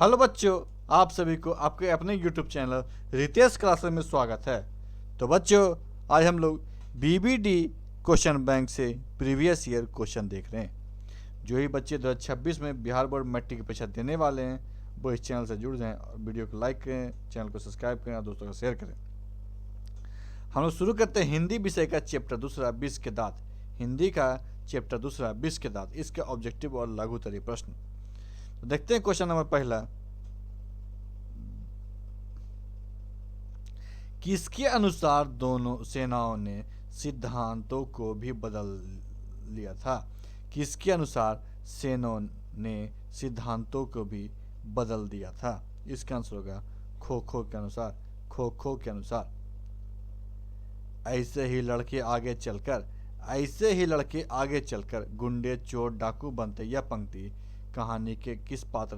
Hello बच्चों, आप सभी को आपके अपने YouTube चैनल रितेश क्लासेस में स्वागत है। तो बच्चों, आज हम लोग BBD क्वेश्चन बैंक से प्रीवियस ईयर क्वेश्चन देख रहे हैं। जो ही बच्चे 2026 में बिहार बोर्ड मैट्रिक की परीक्षा देने वाले हैं वो इस चैनल से जुड़ जाएं और वीडियो को लाइक करें, चैनल को सब्सक्राइब करें और दोस्तों को शेयर करें। हम लोग शुरू करते हैं हिंदी विषय का चैप्टर दूसरा 20 के दांत। हिंदी का चैप्टर दूसरा 20 के दांत, इसका ऑब्जेक्टिव और लघु उत्तरीय प्रश्न। तो देखते हैं क्वेश्चन नंबर पहला। किसके अनुसार दोनों सेनाओं ने सिद्धांतों को भी बदल लिया था? किसके अनुसार सेनाओं ने सिद्धांतों को भी बदल दिया था? इसका आंसर होगा खो खो के अनुसार। खो खो के अनुसार। ऐसे ही लड़के आगे चलकर, ऐसे ही लड़के आगे चलकर गुंडे चोर डाकू बनते। यह पंक्ति कहानी के किस पात्र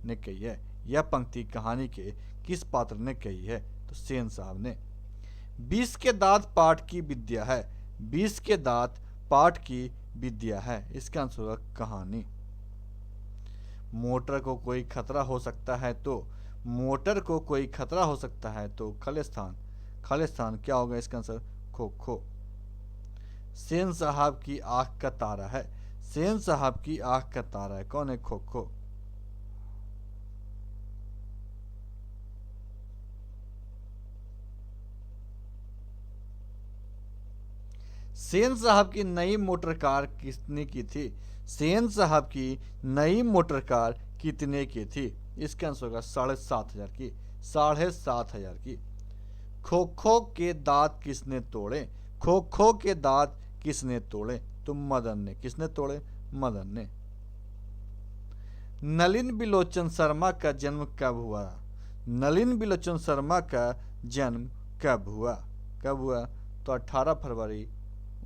ने कही है? यह पंक्ति कहानी के किस पात्र ने कही है? तो सेन साहब ने। 20 के दांत पाठ की विद्या है। 20 के दांत पाठ की विद्या है। इसका आंसर होगा कहानी। मोटर को कोई खतरा हो सकता है तो, मोटर को कोई खतरा हो सकता है तो खालिस्तान। खालिस्तान क्या होगा? इसका आंसर खो खो। सेन साहब की आंख का तारा है। सेन साहब की आंख का तारा है। कौन है? खो खो। सेन साहब की नई मोटर कार कितने की थी? सेन साहब की नई मोटर कार कितने की थी? इसका आंसर होगा 7,500 की। 7,500 की। खो खो के दांत किसने तोड़े? खो खो के दांत किसने तोड़े? तो मदन ने। किसने तोड़े? मदन ने। नलिन बिलोचन शर्मा का जन्म कब हुआ? नलिन बिलोचन शर्मा का जन्म कब हुआ? कब हुआ? तो 18 फरवरी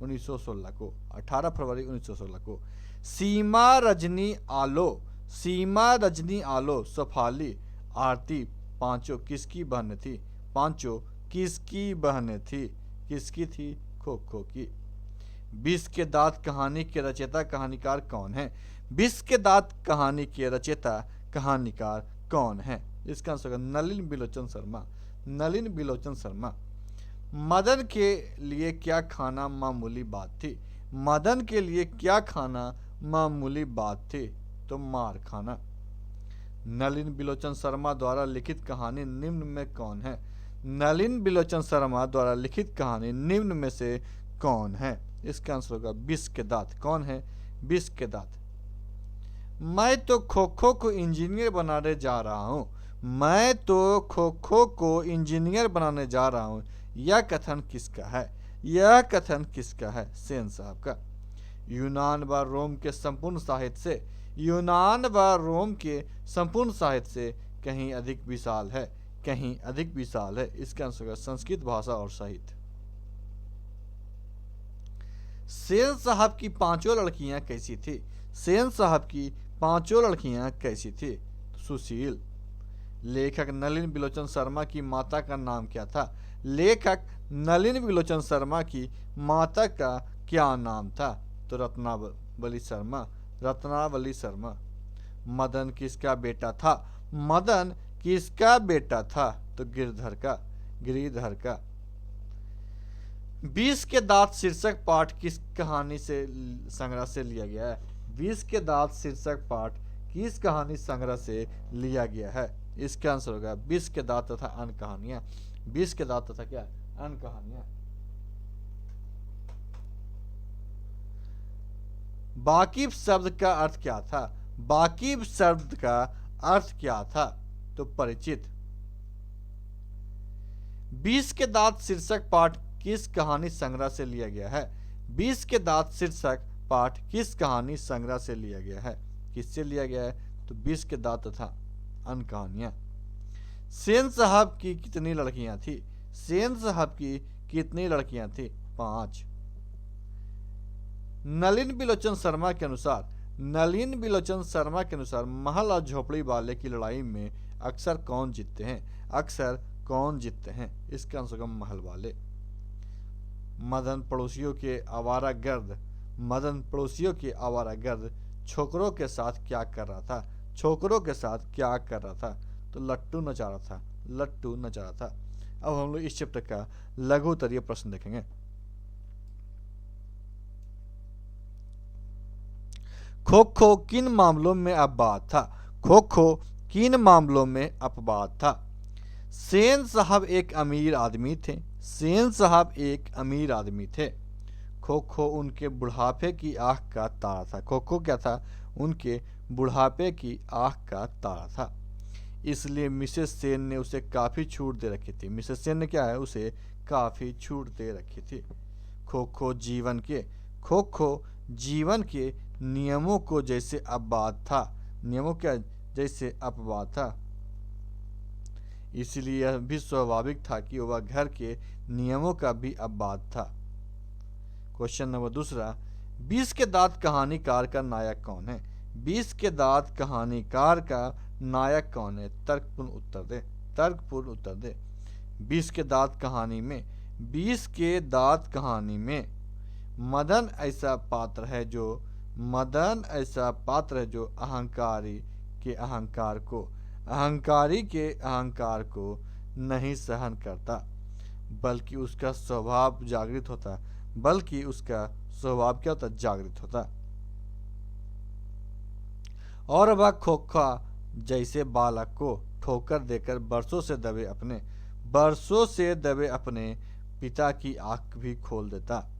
1916 को। 18 फरवरी 1916 को। सीमा रजनी आलो, सीमा रजनी आलो, सफाली, आरती पांचों किसकी बहन थी? पांचों किसकी बहन थी? किसकी थी? खो खो की। 20 के दांत कहानी के रचयिता कहानीकार कौन है? 20 के दांत कहानी के रचयिता कहानीकार कौन है? इसका आंसर होगा नलिन बिलोचन शर्मा। नलिन बिलोचन शर्मा। मदन के लिए क्या खाना मामूली बात थी? मदन के लिए क्या खाना मामूली बात थी? तो मार खाना। नलिन बिलोचन शर्मा द्वारा लिखित कहानी निम्न में कौन है? नलिन बिलोचन शर्मा द्वारा लिखित कहानी निम्न में से कौन है? इसका आंसर होगा 20 के दांत। कौन है? 20 के दांत। मैं तो खो खो को इंजीनियर बनाने जा रहा हूँ। मैं तो खो खो को इंजीनियर बनाने जा रहा हूँ। यह कथन किसका है? यह कथन किसका है? सेन साहब का। यूनान व रोम के संपूर्ण साहित्य से, यूनान व रोम के संपूर्ण साहित्य से कहीं अधिक विशाल है। कहीं अधिक विशाल है। इसका आंसर होगा संस्कृत भाषा और साहित्य। सेन साहब की पांचों लड़कियां कैसी थी? सेन साहब की पांचों लड़कियां कैसी थी? सुशील। लेखक नलिन बिलोचन शर्मा की माता का नाम क्या था? लेखक नलिन बिलोचन शर्मा की माता का क्या नाम था? तो रत्नावली शर्मा। रत्नावली शर्मा। मदन किसका बेटा था? मदन किसका बेटा था? तो गिरधर का। गिरिधर का। 20 के दांत शीर्षक पाठ किस कहानी से संग्रह से लिया गया है? 20 के दांत शीर्षक पाठ किस कहानी संग्रह से लिया गया है? इसका आंसर होगा 20 के दांत तथा अन्य कहानियां। 20 के दांत तथा क्या? अन्य कहानियां। बाकीब शब्द का अर्थ क्या था? बाकीब शब्द का अर्थ क्या था? तो परिचित। 20 के दांत शीर्षक पाठ किस कहानी संग्रह से लिया गया है? 20 के दांत शीर्षक पाठ किस कहानी संग्रह से लिया गया है? किससे लिया गया है? तो 20 के दांत तथा अन्य कहानियां। सेन साहब की कितनी लड़कियां थी? सेन साहब की कितनी लड़कियां थी? 5। नलिन बिलोचन शर्मा के अनुसार, नलिन बिलोचन शर्मा के अनुसार महल और झोपड़ी वाले की लड़ाई में अक्सर कौन जीतते हैं? अक्सर कौन जीतते हैं? इसका आंसर होगा महल वाले। मदन पड़ोसियों के आवारा गर्द, मदन पड़ोसियों के आवारा गर्द छोकरों के साथ क्या कर रहा था? छोकरों के साथ क्या कर रहा था? तो लट्टू नचा रहा था, लट्टू नचा रहा था। अब हम लोग इस चैप्टर का लघु उत्तरीय प्रश्न देखेंगे। खो खो किन मामलों में अपवाद था? खो खो किन मामलों में अपवाद था? सेन साहब एक अमीर आदमी थे। सेन साहब एक अमीर आदमी थे। खो खो उनके बुढ़ापे की आंख का तारा था। खो खो क्या था? उनके बुढ़ापे की आंख का तारा था। इसलिए मिसेस सेन ने उसे काफ़ी छूट दे रखी थी। मिसेस सेन ने क्या है? उसे काफ़ी छूट दे रखी थी। खो खो जीवन के खो खो जीवन के नियमों को जैसे अपवाद था। नियमों क्या? जैसे अपवाद था। इसलिए यह भी स्वाभाविक था कि वह घर के नियमों का भी अपवाद था। क्वेश्चन नंबर दूसरा, 20 के दांत कहानीकार का नायक कौन है? 20 के दांत कहानीकार का नायक कौन है? तर्कपूर्ण उत्तर दे, तर्कपूर्ण उत्तर दे। 20 के दांत कहानी में 20 के दांत कहानी में मदन ऐसा पात्र है जो अहंकारी के अहंकार को नहीं सहन करता, बल्कि उसका स्वभाव जागृत होता। बल्कि उसका स्वभाव क्या होता? जागृत होता। और वह खोखा जैसे बालक को ठोकर देकर बरसों से दबे अपने पिता की आंख भी खोल देता।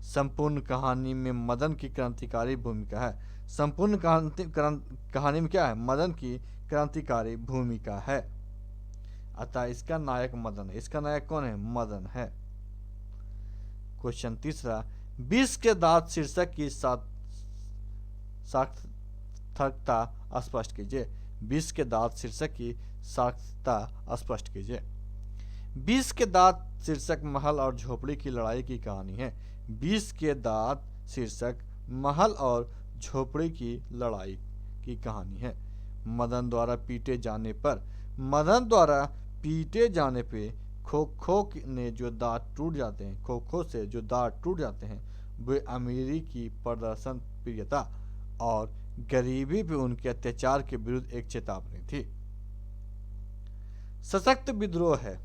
संपूर्ण कहानी में मदन की क्रांतिकारी भूमिका है। संपूर्ण कहानी में क्या है? मदन की क्रांतिकारी भूमिका है। अतः इसका नायक मदन है। इसका नायक कौन है? मदन है। क्वेश्चन तीसरा, 20 के दांत शीर्षक की सार्थकता स्पष्ट कीजिए। 20 के दांत शीर्षक की सार्थकता स्पष्ट कीजिए। 20 के दांत शीर्षक महल और झोपड़ी की लड़ाई की कहानी है। 20 के दांत शीर्षक महल और झोपड़ी की लड़ाई की कहानी है। मदन द्वारा पीटे जाने पे खो खो ने जो दांत टूट जाते हैं, खो खो से जो दांत टूट जाते हैं, वे अमीरी की प्रदर्शन प्रियता और गरीबी पे उनके अत्याचार के विरुद्ध एक चेतावनी थी। सशक्त विद्रोह है,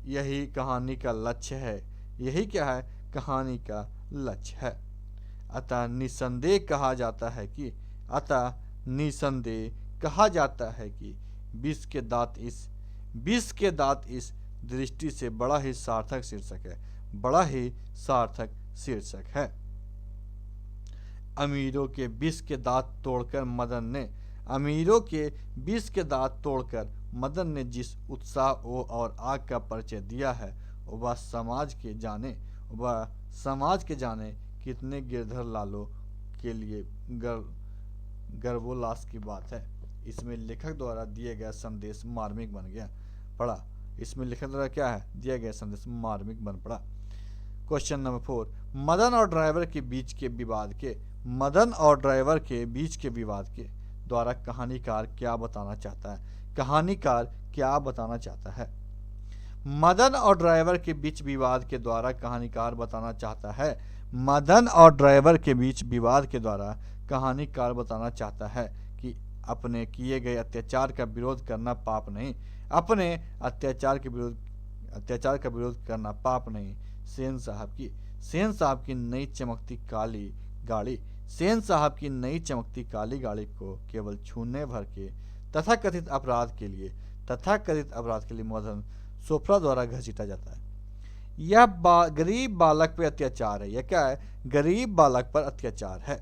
यही कहानी का लक्ष्य है। यही क्या है? कहानी का लक्ष्य है। अतः निसंदेह कहा जाता है कि 20 के दांत इस दृष्टि से बड़ा ही सार्थक शीर्षक है। अमीरों के 20 के दांत तोड़कर मदन ने जिस उत्साह और आग का परिचय दिया है, वह समाज के जाने कितने गिरधर लालों के लिए गर्वोल्लास की बात है। इसमें लेखक द्वारा दिए गया संदेश मार्मिक बन गया पड़ा। इसमें लेखक द्वारा क्या है? दिया गया संदेश मार्मिक बन पड़ा। क्वेश्चन नंबर 4, मदन और ड्राइवर के बीच के विवाद के द्वारा कहानीकार क्या बताना चाहता है? मदन और ड्राइवर के बीच विवाद के द्वारा कहानीकार बताना चाहता है कि अपने किए गए अत्याचार का विरोध करना पाप नहीं। करना पाप नहीं। सेन साहब की नई चमकती काली गाड़ी को केवल छूने भर के तथाकथित अपराध के लिए मदन सोफरा द्वारा घसीटा जाता है। यह गरीब बालक पर अत्याचार है। यह क्या है? गरीब बालक पर अत्याचार है।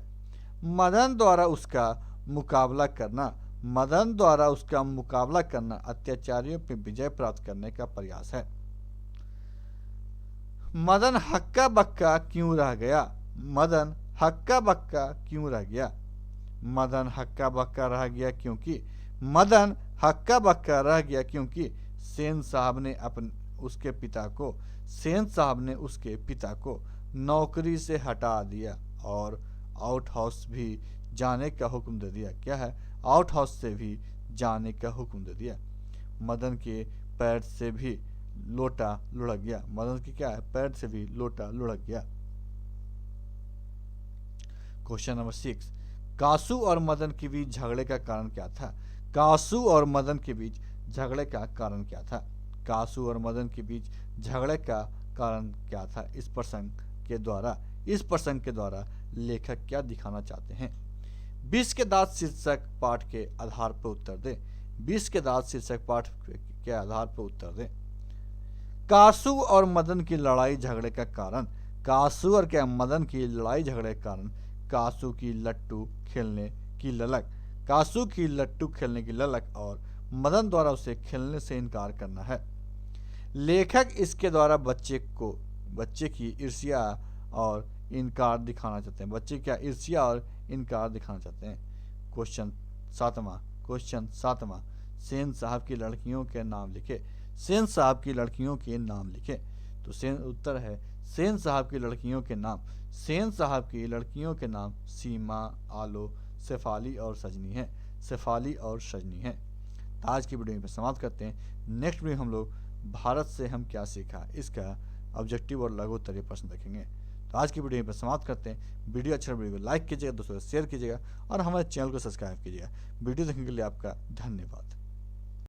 मदन द्वारा उसका मुकाबला करना अत्याचारियों पर विजय प्राप्त करने का प्रयास है। मदन हक्का बक्का क्यों रह गया? मदन हक्का बक्का रह गया क्योंकि सेन साहब ने उसके पिता को नौकरी से हटा दिया और आउट हाउस भी जाने का हुक्म दे दिया। क्या है? आउट हाउस से भी जाने का हुक्म दे दिया। मदन के पैर से भी लोटा लुढ़क गया। पैर से भी लोटा लुढ़क गया। क्वेश्चन नंबर 6, कासू और मदन के बीच झगड़े का कारण क्या था? कासू और मदन के बीच झगड़े का कारण क्या था? कासू और मदन के बीच झगड़े का कारण क्या था? इस प्रसंग के द्वारा लेखक क्या दिखाना चाहते हैं? विष के दांत शीर्षक पाठ के आधार पर उत्तर दें। विष के दांत शीर्षक पाठ के आधार पर उत्तर दें। कासू और मदन की लड़ाई झगड़े का कारण, कासू और क्या मदन की लड़ाई झगड़े के कारण कासू की लट्टू खेलने की ललक, कासू की लट्टू खेलने की ललक और मदन द्वारा उसे खेलने से इनकार करना है। लेखक इसके द्वारा बच्चे की ईर्ष्या और इनकार दिखाना चाहते हैं। बच्चे क्या ईर्ष्या और इनकार दिखाना चाहते हैं। क्वेश्चन सातवां, सेन साहब की लड़कियों के नाम लिखे। सेन साहब की लड़कियों के नाम लिखे। तो उत्तर है सेन साहब की लड़कियों के नाम। सेन साहब की लड़कियों के नाम सीमा, आलो, शेफाली और सजनी है। शेफाली और सजनी है। आज की वीडियो में समाप्त करते हैं। नेक्स्ट वीडियो हम लोग भारत से हम क्या सीखा, इसका ऑब्जेक्टिव और लघु उत्तरीय प्रश्न देखेंगे। तो आज की वीडियो पर समाप्त करते हैं। वीडियो अच्छा वीडियो को लाइक कीजिएगा, दोस्तों को शेयर कीजिएगा और हमारे चैनल को सब्सक्राइब कीजिएगा। वीडियो देखने के लिए आपका धन्यवाद।